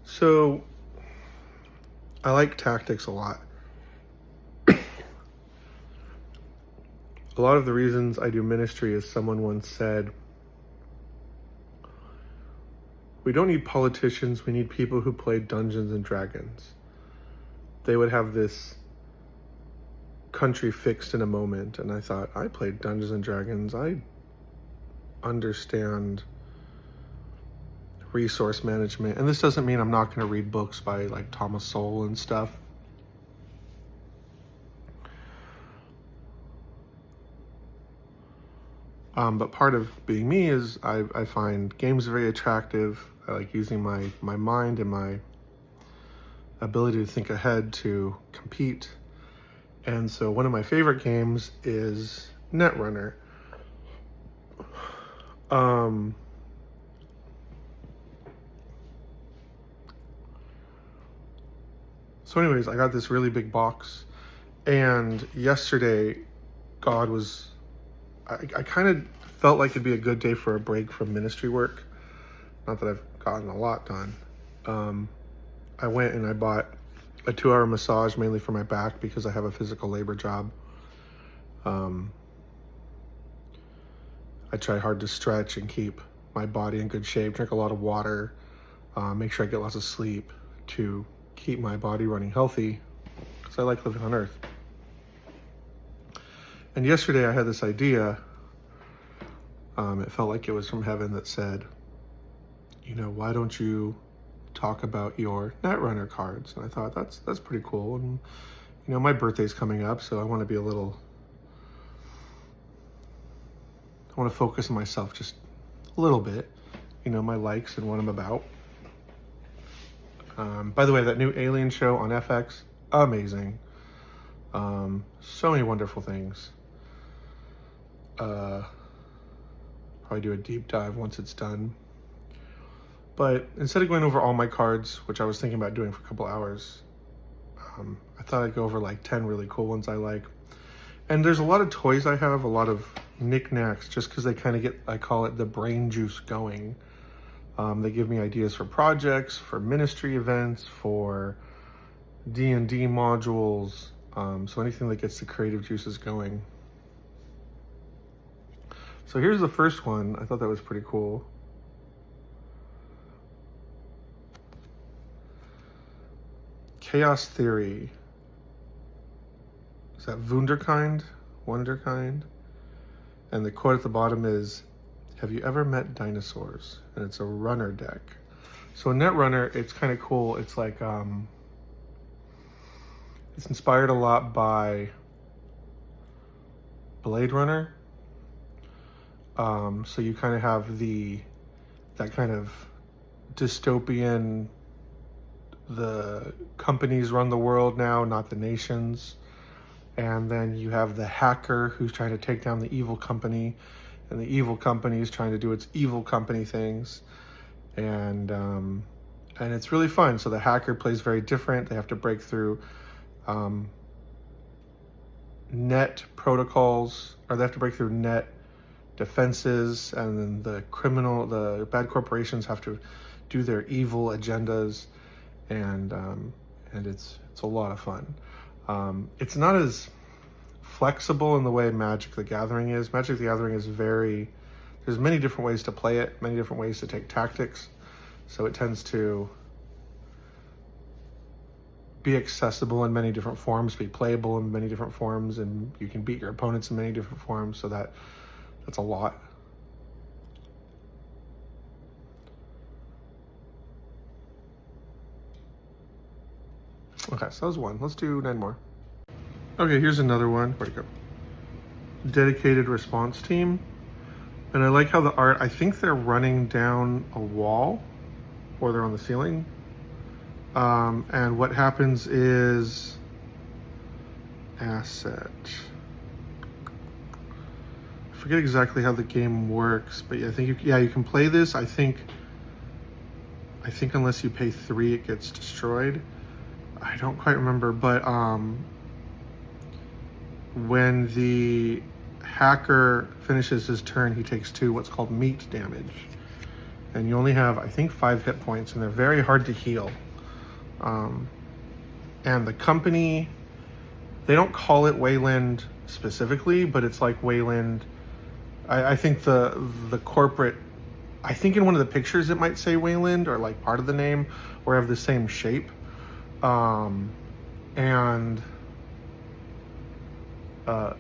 So I like tactics a lot. A lot of the reasons I do ministry is someone once said, we don't need politicians, we need people who play Dungeons and Dragons. They would have this country fixed in a moment, and I thought, I played Dungeons and Dragons, I understand resource management. And this doesn't mean I'm not going to read books by like Thomas Sowell and stuff. But part of being me is I find games very attractive. I like using my mind and my ability to think ahead to compete. And so one of my favorite games is Netrunner. So anyways, I got this really big box, and yesterday I kind of felt like it'd be a good day for a break from ministry work. Not that I've gotten a lot done. I went and I bought a 2-hour massage mainly for my back because I have a physical labor job. I try hard to stretch and keep my body in good shape, drink a lot of water, make sure I get lots of sleep to keep my body running healthy because I like living on Earth. And yesterday I had this idea. It felt like it was from heaven that said, why don't you talk about your Netrunner cards? And I thought that's pretty cool. And my birthday's coming up, so I want to focus on myself just a little bit, my likes and what I'm about. By the way, that new Alien show on FX, amazing. So many wonderful things. Probably do a deep dive once it's done. But instead of going over all my cards, which I was thinking about doing for a couple hours, I thought I'd go over like 10 really cool ones I like. And there's a lot of toys I have, a lot of knickknacks, just because they kind of get, I call it the brain juice going. They give me ideas for projects, for ministry events, for D&D modules, so anything that gets the creative juices going. So here's the first one. I thought that was pretty cool. Chaos Theory. Is that Wunderkind? Wonderkind? And the quote at the bottom is, have you ever met dinosaurs? And it's a runner deck. So in Netrunner, it's kind of cool. It's like, it's inspired a lot by Blade Runner. So you kind of have that kind of dystopian, the companies run the world now, not the nations. And then you have the hacker who's trying to take down the evil company, and the evil company is trying to do its evil company things. And it's really fun. So the hacker plays very different. They have to break through net protocols, or they have to break through net defenses, and then the bad corporations have to do their evil agendas, and it's a lot of fun. It's not as flexible in the way Magic the Gathering is. Magic the Gathering is there's many different ways to play it, many different ways to take tactics, so it tends to be accessible in many different forms, be playable in many different forms, and you can beat your opponents in many different forms, so that's a lot. Okay, so that was one. Let's do 9 more. Okay, here's another one. Where'd it go? Dedicated response team. And I like how the art, I think they're running down a wall, or they're on the ceiling. And what happens is asset. I forget exactly how the game works, but I think you can play this. I think unless you pay 3, it gets destroyed. I don't quite remember, but when the hacker finishes his turn, he takes 2 what's called meat damage. and you only have, I think, 5 hit points, and they're very hard to heal. And the company, they don't call it Wayland specifically, but it's like Wayland. I think the corporate, I think in one of the pictures it might say Wayland, or like part of the name, or have the same shape.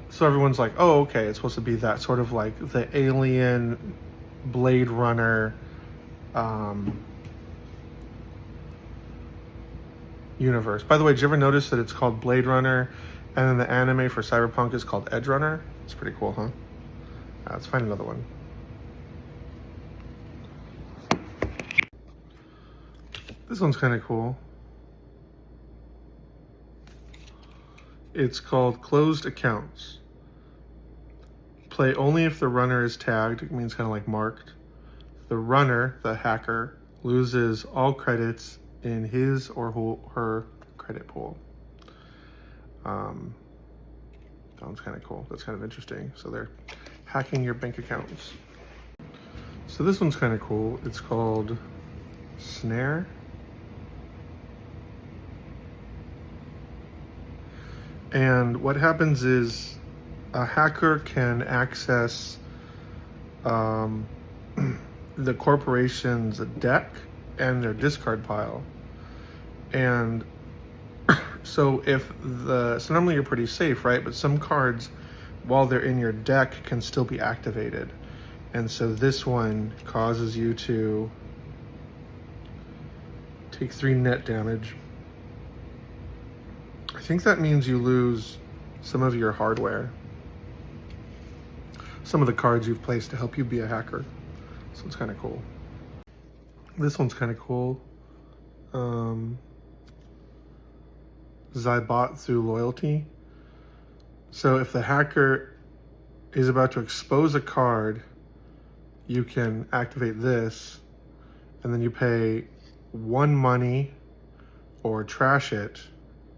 So everyone's like, oh, okay, it's supposed to be that sort of like the alien Blade Runner universe. By the way, did you ever notice that it's called Blade Runner, and then the anime for Cyberpunk is called Edge Runner? It's pretty cool, huh? Let's find another one. This one's kind of cool. It's called Closed Accounts. Play only if the runner is tagged. It means kind of like marked. The runner, the hacker, loses all credits in his or her credit pool. That one's kind of cool. That's kind of interesting. So they're hacking your bank accounts. So this one's kind of cool. It's called Snare. And what happens is a hacker can access the corporation's deck and their discard pile. And so so normally you're pretty safe, right? But some cards, while they're in your deck, can still be activated. And so this one causes you to take 3 net damage. I think that means you lose some of your hardware. Some of the cards you've placed to help you be a hacker. So it's kind of cool. This one's kind of cool. Zybot through loyalty. So if the hacker is about to expose a card, you can activate this, and then you pay 1 money or trash it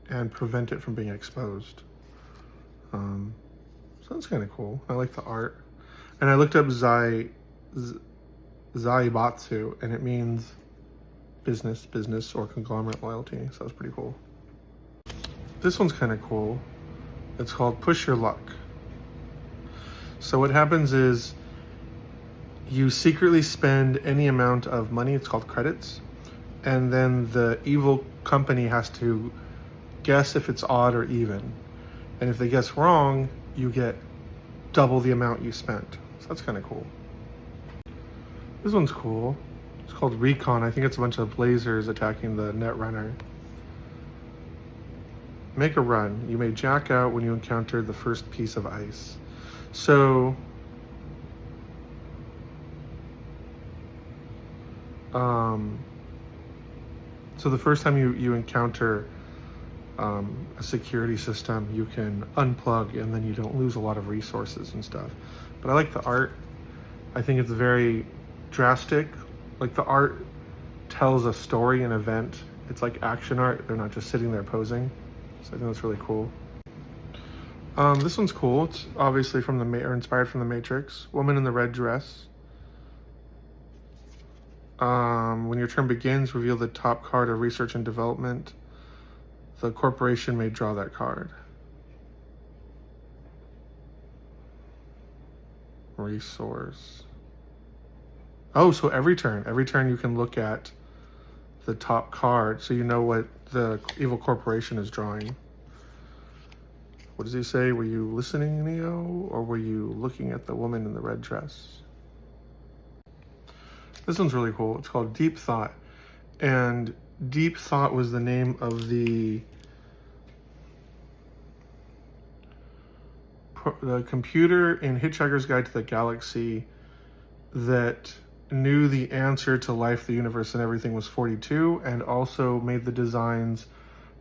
and prevent it from being exposed. So that's kind of cool. I like the art. And I looked up Zaibatsu, and it means business or conglomerate loyalty. So that's pretty cool. This one's kind of cool. It's called Push Your Luck. So what happens is you secretly spend any amount of money, it's called credits, and then the evil company has to guess if it's odd or even. And if they guess wrong, you get double the amount you spent. So that's kind of cool. This one's cool. It's called Recon. I think it's a bunch of lasers attacking the Netrunner. Make a run. You may jack out when you encounter the first piece of ice. So the first time you encounter a security system, you can unplug, and then you don't lose a lot of resources and stuff. But I like the art. I think it's very drastic. Like, the art tells a story, an event. It's like action art. They're not just sitting there posing. So I think that's really cool. This one's cool. It's obviously inspired from the Matrix. Woman in the red dress. When your turn begins, reveal the top card of research and development. The corporation may draw that card. Resource. Oh, so every turn you can look at the top card, so you know what the evil corporation is drawing. What does he say? Were you listening, Neo, or were you looking at the woman in the red dress? This one's really cool. It's called Deep Thought. And Deep Thought was the name of the computer in Hitchhiker's Guide to the Galaxy that knew the answer to life, the universe, and everything was 42, and also made the designs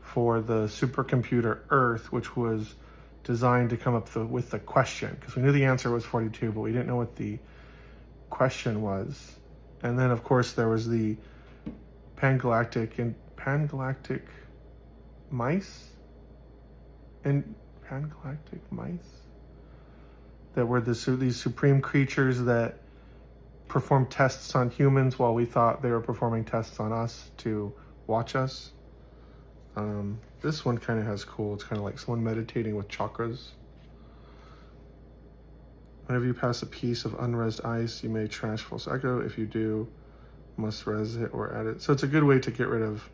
for the supercomputer Earth, which was designed to come up with the question, because we knew the answer was 42, but we didn't know what the question was. And then, of course, there was the pangalactic mice that were these supreme creatures that perform tests on humans while we thought they were performing tests on us to watch us. This one kind of has cool. It's kind of like someone meditating with chakras. Whenever you pass a piece of unresed ice, you may trash false echo. If you do, must res it or add it. So it's a good way to get rid of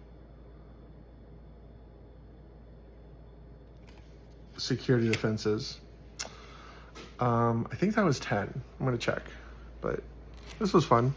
security defenses. I think that was 10. I'm gonna check, but this was fun.